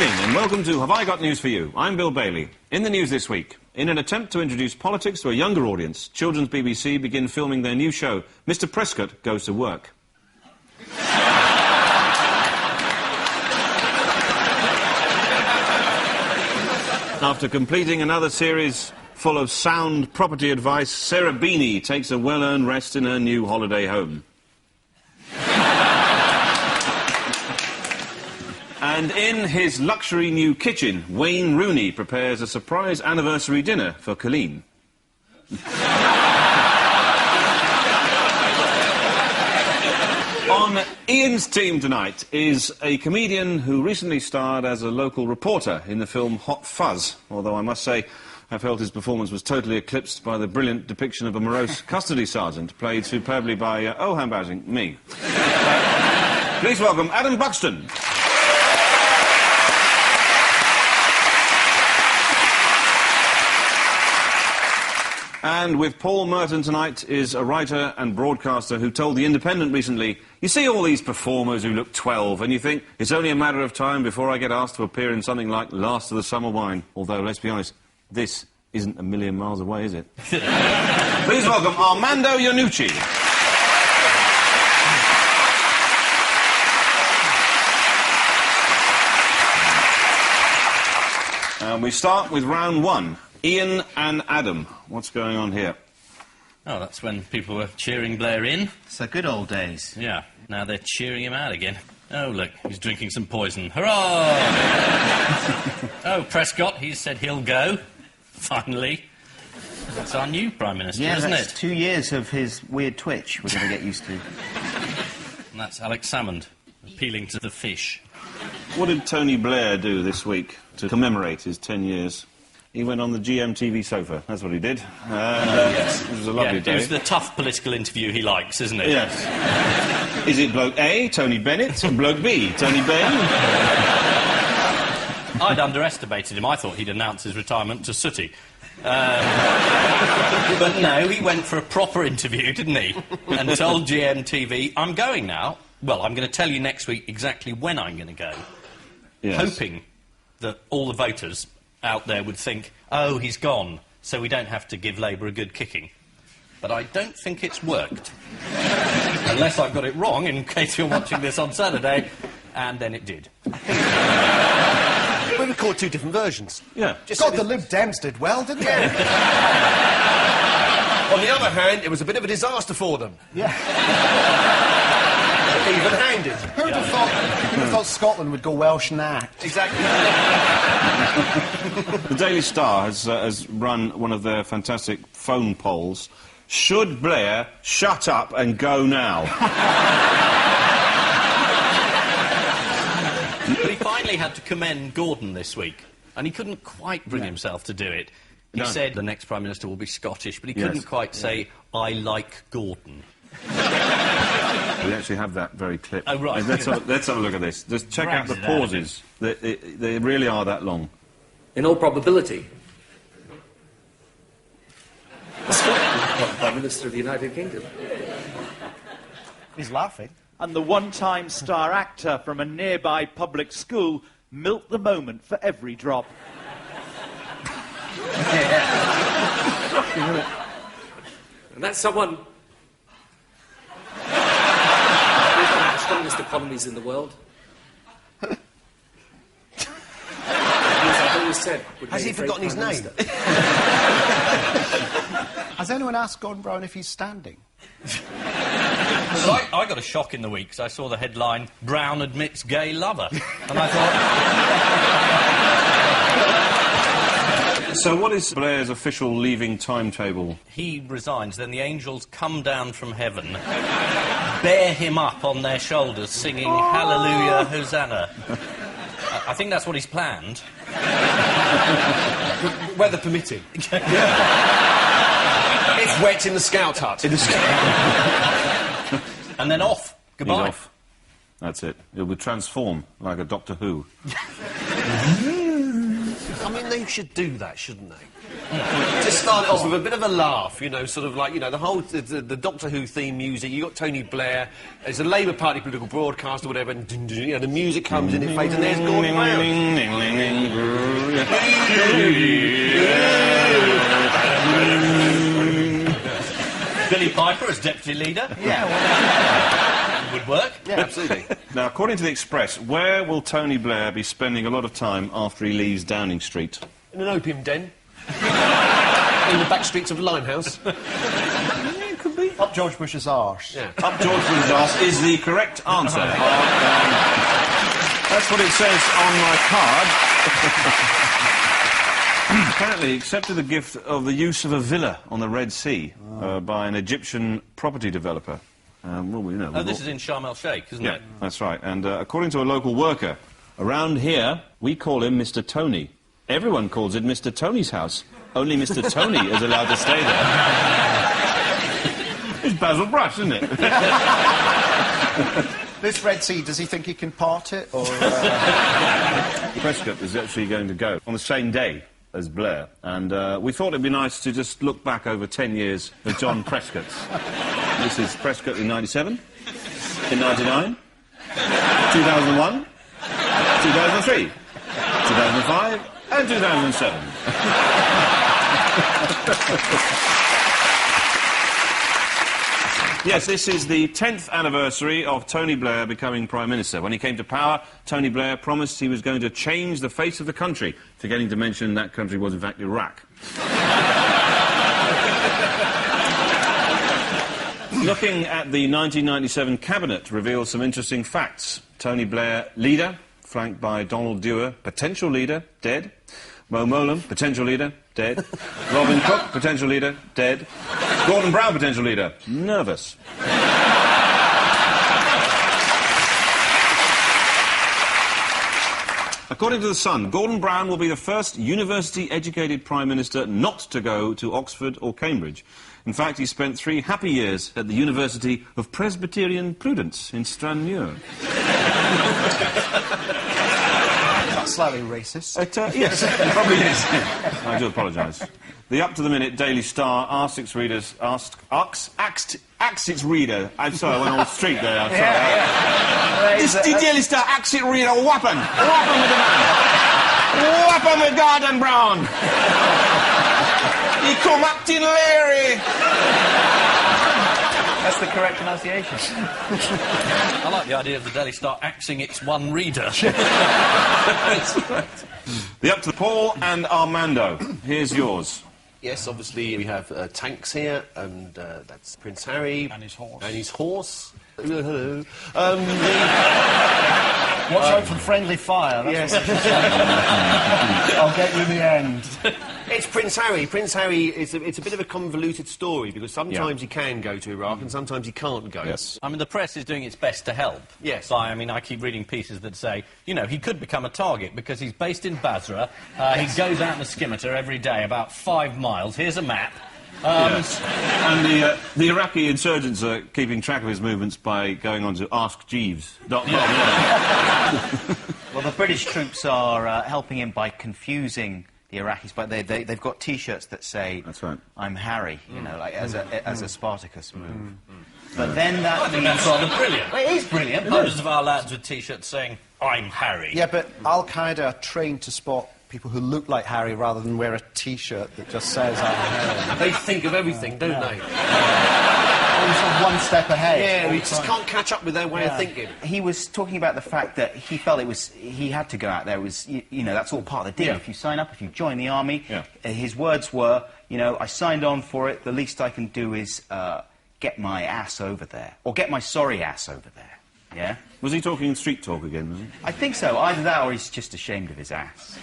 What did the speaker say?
evening and welcome to Have I Got News For You? I'm Bill Bailey. In the news this week, in an attempt to introduce politics to a younger audience, Children's BBC begin filming their new show, Mr Prescott Goes to Work. After completing another series full of sound property advice, Sarah Beanie takes a well-earned rest in her new holiday home. And in his luxury new kitchen, Wayne Rooney prepares a surprise anniversary dinner for Colleen. On Ian's team tonight is a comedian who recently starred as a local reporter in the film Hot Fuzz, although I must say I felt his performance was totally eclipsed by the brilliant depiction of a morose custody sergeant, played superbly by, how embarrassing, me. Please welcome Adam Buxton. And with Paul Merton tonight is a writer and broadcaster who told The Independent recently, you see all these performers who look 12 and you think it's only a matter of time before I get asked to appear in something like Last of the Summer Wine. Although, let's be honest, this isn't a million miles away, is it? Please welcome Armando Iannucci. And we start with round one. Ian and Adam, what's going on here? Oh, that's when people were cheering Blair in. It's the good old days. Yeah, now they're cheering him out again. Oh, look, he's drinking some poison. Hurrah! Oh, Prescott, he said he'll go. Finally. That's our new Prime Minister, isn't it? 2 years of his weird twitch we're going to get used to. And that's Alex Salmond, appealing to the fish. What did Tony Blair do this week to commemorate his 10 years? He went on the GMTV sofa, that's what he did. Yes. It was a lovely day. It was the tough political interview he likes, isn't it? Yes. Is it bloke A, Tony Bennett, and bloke B, Tony Benn? I'd underestimated him. I thought he'd announce his retirement to Sooty. But no, he went for a proper interview, didn't he? And told GMTV, I'm going now. Well, I'm going to tell you next week exactly when I'm going to go. Yes. Hoping that all the voters out there would think, oh, he's gone, so we don't have to give Labour a good kicking. But I don't think it's worked. Unless I've got it wrong, in case you're watching this on Saturday, and then it did. We recorded two different versions. Yeah. God, the Lib Dems did well, didn't they? On the other hand, it was a bit of a disaster for them. Yeah. Even-handed. Who'd have thought Scotland would go Welsh and act? Exactly. The Daily Star has run one of their fantastic phone polls. Should Blair shut up and go now? But he finally had to commend Gordon this week, and he couldn't quite bring himself to do it. He said the next Prime Minister will be Scottish, but he couldn't quite say, I like Gordon. We actually have that very clip. Oh, right. Let's have a look at this. Just check out the pauses. They really are that long. In all probability, Scotland, Prime Minister of the United Kingdom. He's laughing. And the one-time star actor from a nearby public school milked the moment for every drop. And that's someone with one of the strongest economies in the world. I've always said, Has he forgotten his name? Has anyone asked Gordon Brown if he's standing? Well, I got a shock in the week because I saw the headline, Brown admits gay lover. And I thought... So what is Blair's official leaving timetable? He resigns, then the angels come down from heaven, bear him up on their shoulders, singing Hallelujah, Hosanna. I think that's what he's planned. Weather permitting. It's wet in the scout hut. And then off. Goodbye. He's off. That's it. It will transform like a Doctor Who. I mean, they should do that, shouldn't they? Just start it off with a bit of a laugh, you know, sort of like, you know, the whole the Doctor Who theme music. You got Tony Blair. It's a Labour Party political broadcast or whatever, and you know, the music comes in, it fades, and there's Gordon Brown. Billy Piper as deputy leader. Yeah, well, Would work. yeah, absolutely. Now, according to the Express, where will Tony Blair be spending a lot of time after he leaves Downing Street? In an opium den. In the back streets of Limehouse. It could be. Up George Bush's arse. Yeah. Up George Bush's arse is the correct answer. That's what it says on my card. Apparently, he accepted the gift of the use of a villa on the Red Sea by an Egyptian property developer. Well, you know, Oh, this is in Sharm el-Sheikh, isn't yeah, it? that's right. And according to a local worker, around here, we call him Mr. Tony. Everyone calls it Mr. Tony's house. Only Mr. Tony is allowed to stay there. It's Basil Brush, isn't it? This Red Sea, does he think he can part it, or...? Prescott is actually going to go on the same day as Blair, and we thought it'd be nice to just look back over 10 years of John Prescott's. This is Prescott in 97, in 99, 2001, 2003, 2005, and 2007. Yes, this is the 10th anniversary of Tony Blair becoming Prime Minister. When he came to power, Tony Blair promised he was going to change the face of the country, forgetting to mention that country was in fact Iraq. Looking at the 1997 cabinet reveals some interesting facts. Tony Blair, leader, flanked by Donald Dewar, potential leader, dead. Mo Molam, potential leader, dead. Robin Cook, potential leader, dead. Gordon Brown, potential leader, nervous. According to The Sun, Gordon Brown will be the first university-educated Prime Minister not to go to Oxford or Cambridge. In fact, he spent 3 happy years at the University of Presbyterian Prudence in Stranmere. That's slightly racist. Yes, it probably is. I do apologise. The up-to-the-minute Daily Star asked its readers... asked its reader... I'm sorry, I went on the street there. I'm sorry. This the Daily Star asked its reader, whap him! Whap him with the man! Whap him with Gordon Brown! He come acting Larry! That's the correct pronunciation. I like the idea of the Daily Star axing its one reader. The up to Paul and Armando. Here's yours. Yes, obviously we have tanks here, and that's Prince Harry. And his horse. And his horse. Hello. Watch out for friendly fire. That's Yes. I'll get you in the end. It's Prince Harry. Prince Harry, it's a bit of a convoluted story, because sometimes he can go to Iraq and sometimes he can't go. Yes. I mean, the press is doing its best to help. Yes. I mean, I keep reading pieces that say, you know, he could become a target because he's based in Basra. He goes out in a scimitar every day, about 5 miles. Here's a map. Yes. And the Iraqi insurgents are keeping track of his movements by going on to AskJeeves.com. Well, the British troops are helping him by confusing the Iraqis, but they've got T-shirts that say, That's right. "I'm Harry," you know, like as a Spartacus move. But then that I think that's rather brilliant. Well, it is brilliant. Hundreds of our lads with T-shirts saying, "I'm Harry." Yeah, but Al-Qaeda are trained to spot people who look like Harry rather than wear a T-shirt that just says I'm Harry. They think of everything, don't they? Always sort of one step ahead. Yeah, all we the just time. can't catch up with their way of thinking. He was talking about the fact that he felt he had to go out there. It was you know, that's all part of the deal. Yeah. If you sign up, if you join the army, Yeah. His words were, you know, I signed on for it. The least I can do is get my ass over there, or get my sorry ass over there. Yeah. Was he talking street talk again, was he? I think so. Either that, or he's just ashamed of his ass.